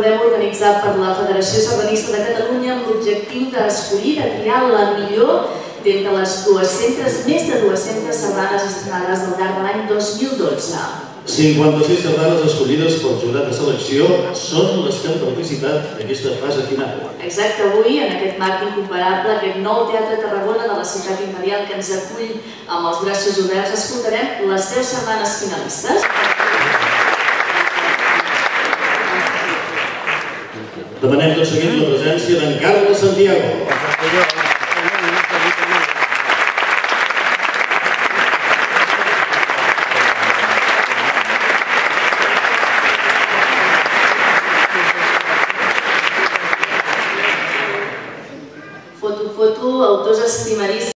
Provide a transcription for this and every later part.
recordem, organitzat per la Federació Sardanista de Catalunya amb l'objectiu d'escollir, de triar la millor d'entre les més de 200 sardanes estrenades al llarg de l'any 2012. 56 sardanes escollides pel jurat de selecció són les que han participat en aquesta fase final. Exacte, avui, en aquest marc incomparable, aquest nou Teatre Tarragona de la ciutat imperial que ens acull amb els braços oberts, escoltarem les 10 sardanes finalistes. Demanem tot seguit la presència d'en Carles Santiago. Foto, autors estimadíssims.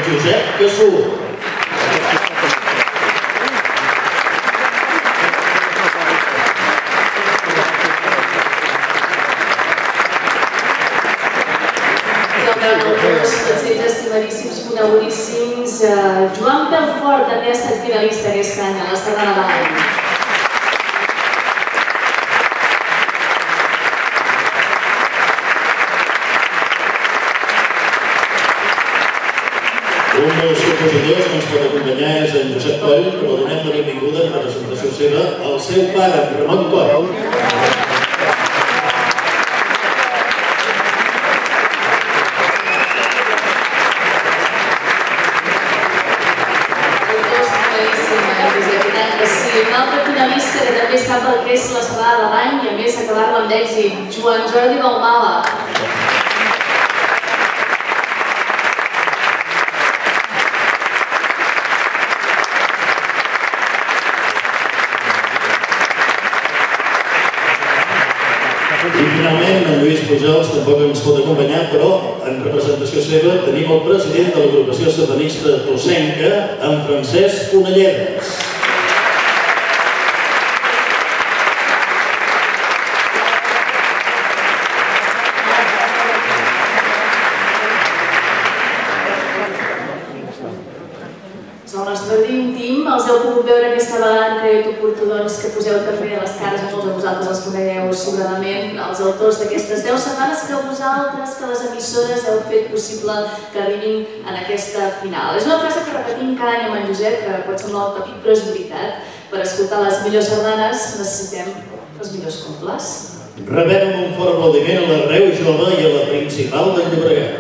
Josep Cassú. Estimadíssims, coneguríssims, Joan Pelfort també ha estat finalista aquest any a la Sardana de l'any. Un dels compositors que ens pot acompanyar és en Josep Coll, però donem la benvinguda en representació seva al seu pare, en Ramon Coll. Un altre finalista que també sap el que és la sardana de l'any i a més acabar-la amb èxit, Joan Jordi Balmala. I finalment en Lluís Pujols tampoc ens pot acompanyar, però en representació seva tenim el president de l'agrupació sardanista tossenca, en Francesc Fonelleres. El nostre Dream Team, els heu pogut veure aquesta vegada que he oportú que poseu també a les cares, molts de vosaltres els conegueu sobradament, els autors d'aquestes 10 setmanes que vosaltres, que les emissores heu fet possible que arribin en aquesta final. És una frase que repetim cada any amb en Josep, que pot semblar tòpic, però és veritat. Per escoltar les millors sardanes necessitem els millors combles. Rebem amb un fort aplaudiment a la Reu Jove i a la Principal de Llobregat.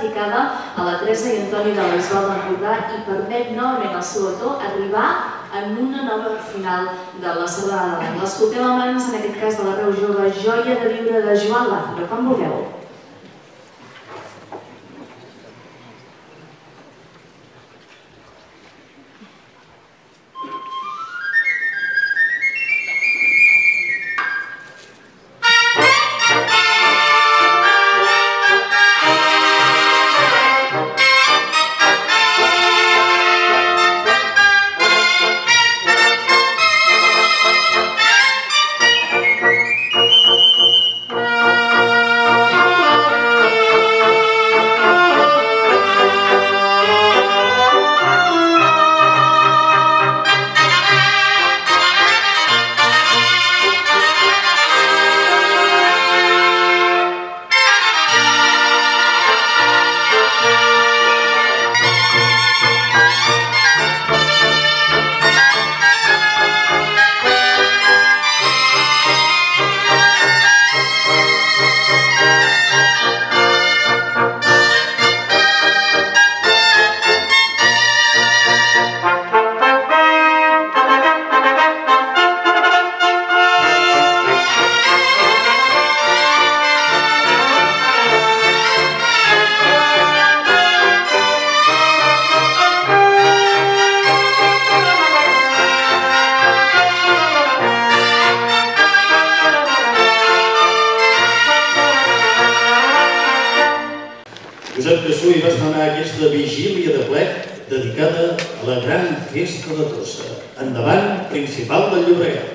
dedicada a la Teresa i Antoni de la Bisbal d'Empordà i permet novament al seu autor arribar en una nova final de la sardana de l'any. L'escoltem a mans, en aquest cas de la veu jove, Joia de viure de Joan Lázaro, com vulgueu. Josep Cassull va estrenar aquesta vigília de plec dedicada a la gran festa de Tossa. Endavant, Principal del Llobregat.